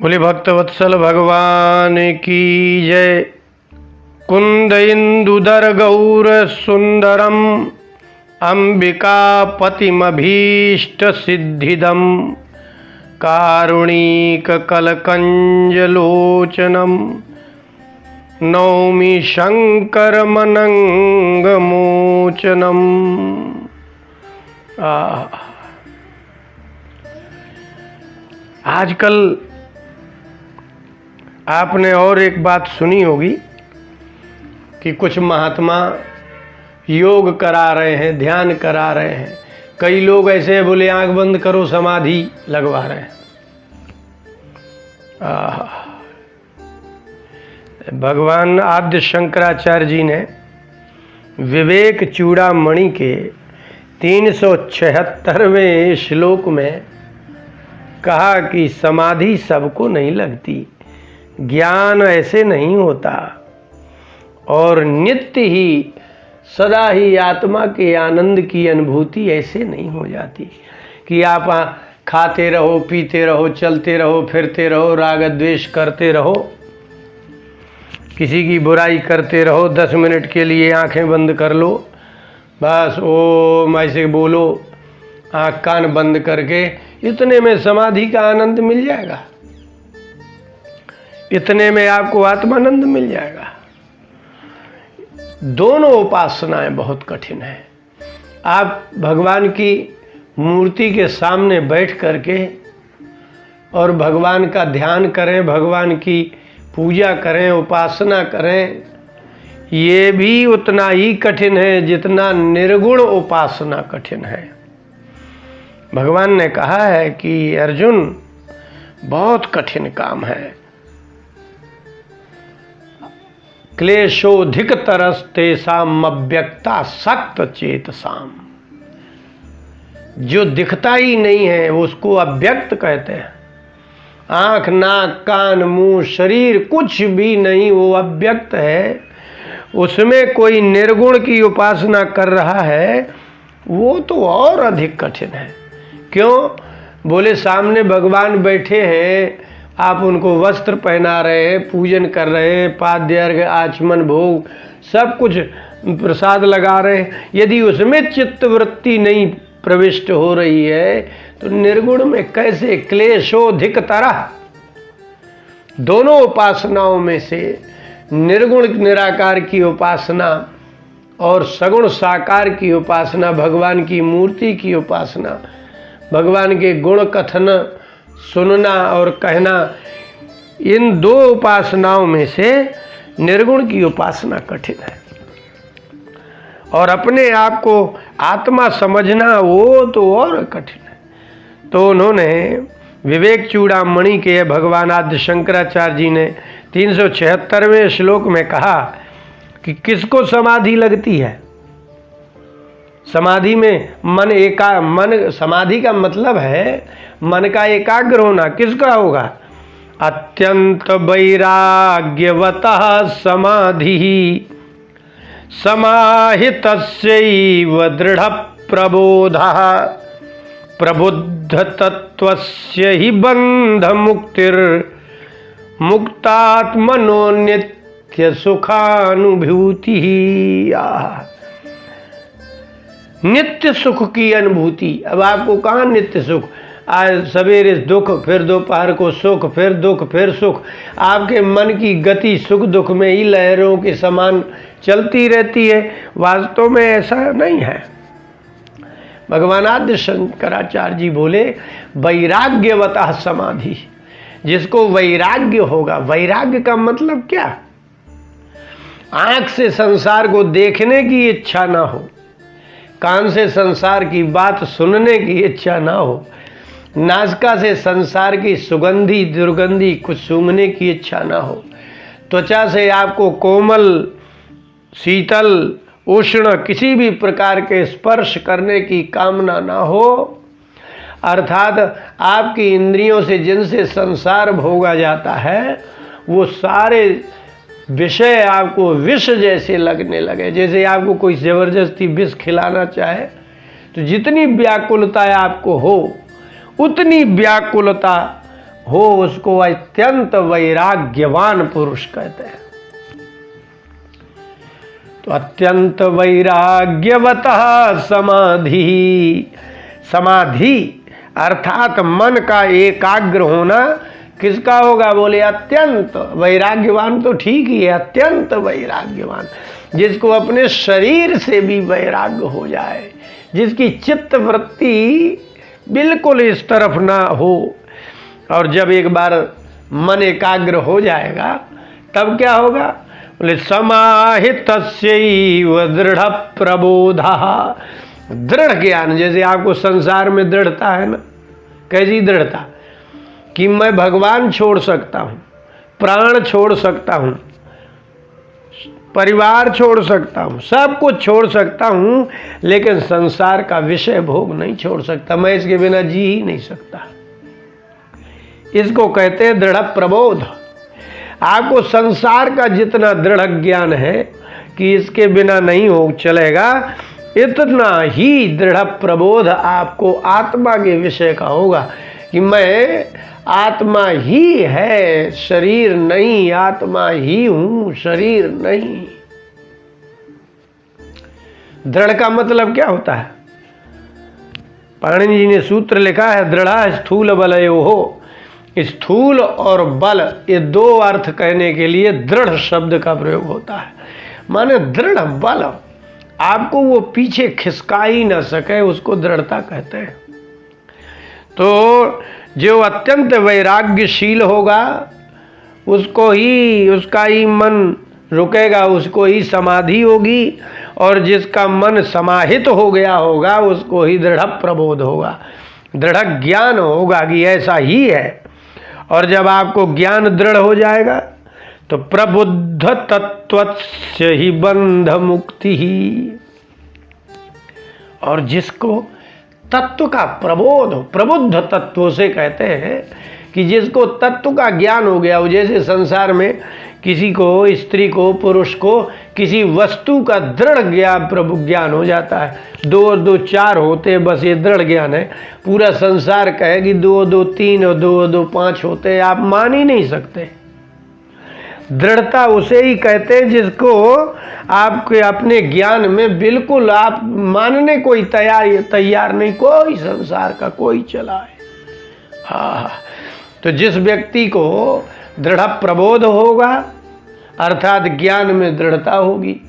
बोले भक्तवत्सल भगवान की जय। कुंद इंदुदर गौर सुंदरम अंबिकापतिमभीष्ट सिद्धिदम कारुणिक कलकंजलोचनम नौमि शंकर मनंगमोचनम। आजकल आपने और एक बात सुनी होगी कि कुछ महात्मा योग करा रहे हैं, ध्यान करा रहे हैं। कई लोग ऐसे बोले आंख बंद करो समाधि लगवा रहे हैं। भगवान आद्य शंकराचार्य जी ने विवेक चूड़ामणि के 376वें श्लोक में कहा कि समाधि सबको नहीं लगती, ज्ञान ऐसे नहीं होता और नित्य ही सदा ही आत्मा के आनंद की अनुभूति ऐसे नहीं हो जाती कि आप खाते रहो, पीते रहो, चलते रहो, फिरते रहो, राग द्वेष करते रहो, किसी की बुराई करते रहो, 10 मिनट के लिए आंखें बंद कर लो, बस ओम ऐसे बोलो आँख कान बंद करके, इतने में समाधि का आनंद मिल जाएगा, इतने में आपको आत्मानंद मिल जाएगा। दोनों उपासनाएं बहुत कठिन है। आप भगवान की मूर्ति के सामने बैठ करके और भगवान का ध्यान करें, भगवान की पूजा करें, उपासना करें, ये भी उतना ही कठिन है जितना निर्गुण उपासना कठिन है। भगवान ने कहा है कि अर्जुन बहुत कठिन काम है। क्लेशोधिक तरस्तेषाम् अव्यक्ता सक्त चेतसाम। जो दिखता ही नहीं है उसको अव्यक्त कहते हैं। आँख, नाक, कान, मुंह, शरीर कुछ भी नहीं, वो अव्यक्त है। उसमें कोई निर्गुण की उपासना कर रहा है, वो तो और अधिक कठिन है। क्यों? बोले सामने भगवान बैठे हैं, आप उनको वस्त्र पहना रहे हैं, पूजन कर रहे हैं, पाद्य अर्घ्य आचमन भोग सब कुछ प्रसाद लगा रहे हैं। यदि उसमें चित्तवृत्ति नहीं प्रविष्ट हो रही है तो निर्गुण में कैसे? क्लेशोधिक तरह। दोनों उपासनाओं में से निर्गुण निराकार की उपासना और सगुण साकार की उपासना, भगवान की मूर्ति की उपासना, भगवान के गुण कथन सुनना और कहना, इन दो उपासनाओं में से निर्गुण की उपासना कठिन है। और अपने आप को आत्मा समझना वो तो और कठिन है। तो उन्होंने विवेक चूड़ामणि के भगवान आद्य शंकराचार्य जी ने 376वें श्लोक में कहा कि किसको समाधि लगती है। समाधि में मन समाधि का मतलब है मन का एकाग्र होना। किसका होगा? अत्यंत वैराग्यवतः समाधि समाहितस्यैव दृढ़ प्रबोधः प्रबुद्ध तत्वस्य हि बंध मुक्तिर मुक्तात्मनो नित्य सुखानुभूति। नित्य सुख की अनुभूति। अब आपको कहाँ नित्य सुख? आज सवेरे दुख, फिर दोपहर को सुख, फिर दुख, फिर सुख। आपके मन की गति सुख दुख में ही लहरों के समान चलती रहती है। वास्तव में ऐसा नहीं है। भगवान आद्य शंकराचार्य जी बोले वैराग्यवतः समाधि। जिसको वैराग्य होगा, वैराग्य का मतलब क्या? आँख से संसार को देखने की इच्छा ना हो, कान से संसार की बात सुनने की इच्छा ना हो, नासिका से संसार की सुगंधी दुर्गंधी कुछ सूंघने की इच्छा ना हो, त्वचा से आपको कोमल, शीतल, उष्ण किसी भी प्रकार के स्पर्श करने की कामना ना हो, अर्थात आपकी इंद्रियों से जिनसे संसार भोगा जाता है वो सारे विषय आपको विष जैसे लगने लगे। जैसे आपको कोई ज़बरदस्ती विष खिलाना चाहे तो जितनी व्याकुलता आपको हो उतनी व्याकुलता हो उसको अत्यंत वैराग्यवान पुरुष कहते हैं। तो अत्यंत वैराग्यवतः समाधि, समाधि अर्थात मन का एकाग्र होना किसका होगा? बोले अत्यंत वैराग्यवान। तो ठीक ही है, अत्यंत वैराग्यवान, जिसको अपने शरीर से भी वैराग्य हो जाए, जिसकी चित्त वृत्ति बिल्कुल इस तरफ ना हो। और जब एक बार मन एकाग्र हो जाएगा तब क्या होगा? बोले समाहितस्यैव दृढ़ प्रबोधा, दृढ़ ज्ञान। जैसे आपको संसार में दृढ़ता है ना, कैसी दृढ़ता कि मैं भगवान छोड़ सकता हूँ, प्राण छोड़ सकता हूँ, परिवार छोड़ सकता हूँ, सब कुछ छोड़ सकता हूँ, लेकिन संसार का विषय भोग नहीं छोड़ सकता। मैं इसके बिना जी ही नहीं सकता। इसको कहते हैं दृढ़ प्रबोध। आपको संसार का जितना दृढ़ ज्ञान है कि इसके बिना नहीं हो चलेगा, इतना ही दृढ़ प्रबोध आपको आत्मा के विषय का होगा कि मैं आत्मा ही है, शरीर नहीं, आत्मा ही हूं, शरीर नहीं। दृढ़ का मतलब क्या होता है? पाणिनि जी ने सूत्र लिखा है, दृढ़ स्थूल बलयोः। स्थूल और बल, ये दो अर्थ कहने के लिए दृढ़ शब्द का प्रयोग होता है। माने दृढ़ बल, आपको वो पीछे खिसका ही ना सके, उसको दृढ़ता कहते हैं। तो जो अत्यंत वैराग्यशील होगा उसको ही, उसका ही मन रुकेगा, उसको ही समाधि होगी। और जिसका मन समाहित हो गया होगा उसको ही दृढ़ प्रबोध होगा, दृढ़ ज्ञान होगा कि ऐसा ही है। और जब आपको ज्ञान दृढ़ हो जाएगा तो प्रबुद्ध तत्वस्य ही बंध मुक्ति ही। और जिसको तत्व का प्रबोध हो, प्रबुद्ध तत्व से कहते हैं कि जिसको तत्व का ज्ञान हो गया हो। जैसे संसार में किसी को, स्त्री को, पुरुष को किसी वस्तु का दृढ़ ज्ञान, प्रभु ज्ञान हो जाता है। 2 और 2 4 होते हैं, बस ये दृढ़ ज्ञान है। पूरा संसार कहे कि 2 और 2 3 और 2 और 2 5 होते हैं, आप मान ही नहीं सकते। दृढ़ता उसे ही कहते हैं जिसको आपके अपने ज्ञान में बिल्कुल आप मानने कोई तैयार नहीं, कोई संसार का कोई चला है। हाँ, तो जिस व्यक्ति को दृढ़ प्रबोध होगा अर्थात ज्ञान में दृढ़ता होगी,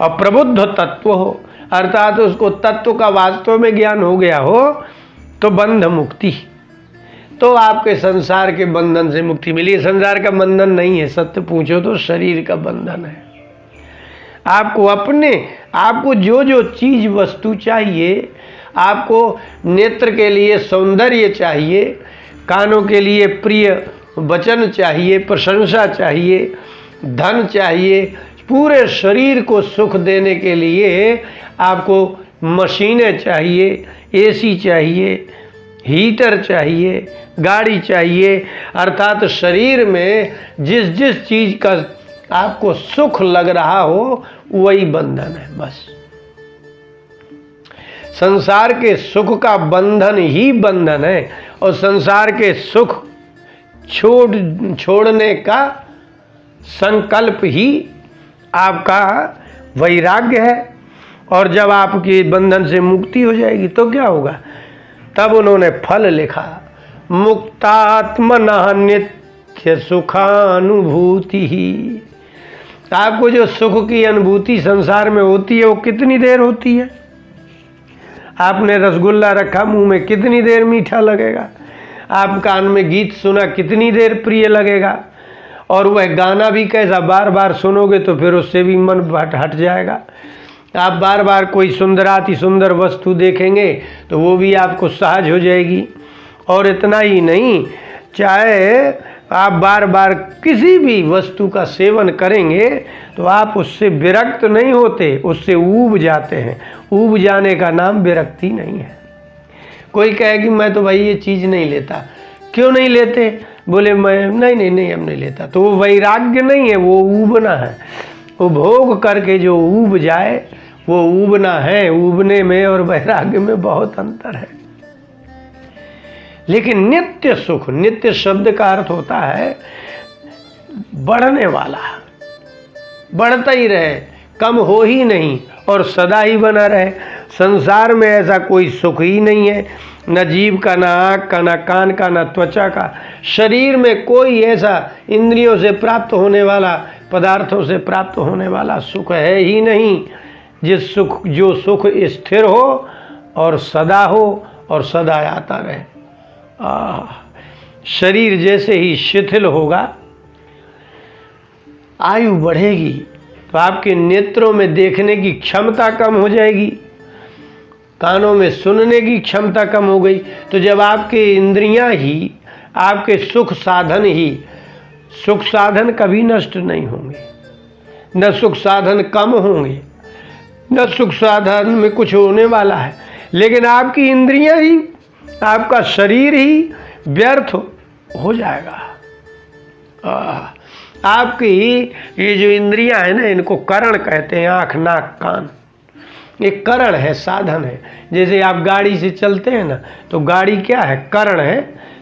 और प्रबुद्ध तत्व हो अर्थात उसको तत्व का वास्तव में ज्ञान हो गया हो, तो बंध मुक्ति, तो आपके संसार के बंधन से मुक्ति मिली। संसार का बंधन नहीं है, सत्य पूछो तो शरीर का बंधन है। आपको अपने, आपको जो जो चीज वस्तु चाहिए, आपको नेत्र के लिए सौंदर्य चाहिए, कानों के लिए प्रिय वचन चाहिए, प्रशंसा चाहिए, धन चाहिए, पूरे शरीर को सुख देने के लिए आपको मशीनें चाहिए, एसी चाहिए, हीटर चाहिए, गाड़ी चाहिए। अर्थात शरीर में जिस जिस चीज़ का आपको सुख लग रहा हो वही बंधन है। बस संसार के सुख का बंधन ही बंधन है, और संसार के सुख छोड़ने का संकल्प ही आपका वैराग्य है। और जब आपकी बंधन से मुक्ति हो जाएगी तो क्या होगा? तब उन्होंने फल लिखा, मुक्तात्मना नित्य सुखानुभूति ही। आपको जो सुख की अनुभूति संसार में होती है वो कितनी देर होती है? आपने रसगुल्ला रखा मुंह में, कितनी देर मीठा लगेगा? आप कान में गीत सुना, कितनी देर प्रिय लगेगा? और वह गाना भी कैसा, बार बार सुनोगे तो फिर उससे भी मन हट जाएगा। आप बार बार कोई सुंदराति सुंदर वस्तु देखेंगे तो वो भी आपको सहज हो जाएगी। और इतना ही नहीं, चाहे आप बार बार किसी भी वस्तु का सेवन करेंगे तो आप उससे विरक्त नहीं होते, उससे ऊब जाते हैं। ऊब जाने का नाम विरक्ति नहीं है। कोई कहे कि मैं तो भाई ये चीज़ नहीं लेता, क्यों नहीं लेते? बोले मैं नहीं हम नहीं लेता, तो वो वैराग्य नहीं है, वो ऊबना है। वो भोग करके जो ऊब जाए वो ऊबना है। ऊबने में और वैराग्य में बहुत अंतर है। लेकिन नित्य सुख, नित्य शब्द का अर्थ होता है बढ़ने वाला, बढ़ता ही रहे, कम हो ही नहीं और सदा ही बना रहे। संसार में ऐसा कोई सुख ही नहीं है, न जीव का, न आँख का, न कान का, न त्वचा का। शरीर में कोई ऐसा इंद्रियों से प्राप्त होने वाला, पदार्थों से प्राप्त होने वाला सुख है ही नहीं जो सुख स्थिर हो और सदा हो और सदा आता रहे। शरीर जैसे ही शिथिल होगा, आयु बढ़ेगी तो आपके नेत्रों में देखने की क्षमता कम हो जाएगी, कानों में सुनने की क्षमता कम हो गई। तो जब आपके इंद्रियां ही, आपके सुख साधन कभी नष्ट नहीं होंगे, न सुख साधन कम होंगे, न सुख साधन में कुछ होने वाला है, लेकिन आपकी इंद्रियां ही, आपका शरीर ही व्यर्थ हो जाएगा। आपकी ये जो इंद्रियां हैं ना, इनको करण कहते हैं, आँख नाक कान, ये करण है, साधन है। जैसे आप गाड़ी से चलते हैं ना, तो गाड़ी क्या है? करण है,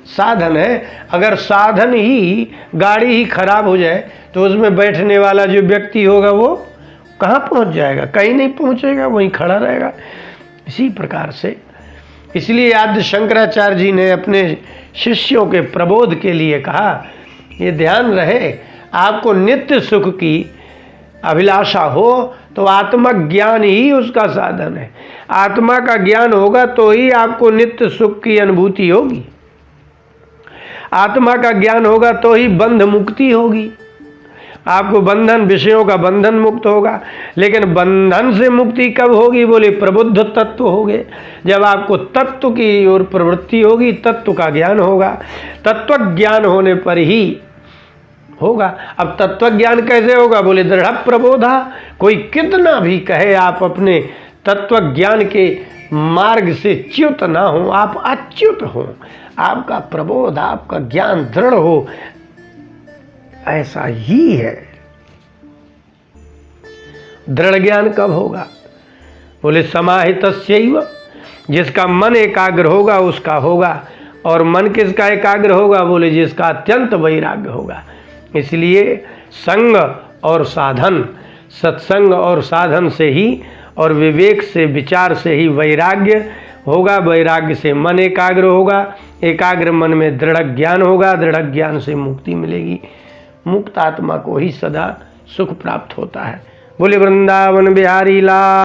साधन है। अगर साधन ही, गाड़ी ही खराब हो जाए तो उसमें बैठने वाला जो व्यक्ति होगा वो कहाँ पहुँच जाएगा? कहीं नहीं पहुँचेगा, वहीं खड़ा रहेगा। इसी प्रकार से, इसलिए आद्य शंकराचार्य जी ने अपने शिष्यों के प्रबोध के लिए कहा, ये ध्यान रहे, आपको नित्य सुख की अभिलाषा हो तो आत्मा ज्ञान ही उसका साधन है। आत्मा का ज्ञान होगा तो ही आपको नित्य सुख की अनुभूति होगी। आत्मा का ज्ञान होगा तो ही बंध मुक्ति होगी, आपको बंधन, विषयों का बंधन मुक्त होगा। लेकिन बंधन से मुक्ति कब होगी? बोले प्रबुद्ध तत्व होगे, जब आपको तत्व की ओर प्रवृत्ति होगी, तत्व का ज्ञान होगा। तत्व ज्ञान होने पर ही होगा। अब तत्व ज्ञान कैसे होगा? बोले दृढ़ प्रबोधा। कोई कितना भी कहे, आप अपने तत्व ज्ञान के मार्ग से च्युत ना हो, आप अच्युत हो, आपका प्रबोध, आपका ज्ञान दृढ़ हो, ऐसा ही है। दृढ़ ज्ञान कब होगा? बोले समाहितस्यैव, जिसका मन एकाग्र होगा उसका होगा। और मन किसका एकाग्र होगा? बोले जिसका अत्यंत वैराग्य होगा। इसलिए संग और साधन, सत्संग और साधन से ही और विवेक से, विचार से ही वैराग्य होगा। वैराग्य से मन एकाग्र होगा, एकाग्र मन में दृढ़ ज्ञान होगा, दृढ़ ज्ञान से मुक्ति मिलेगी। मुक्त आत्मा को ही सदा सुख प्राप्त होता है। बोले वृंदावन बिहारी लाल।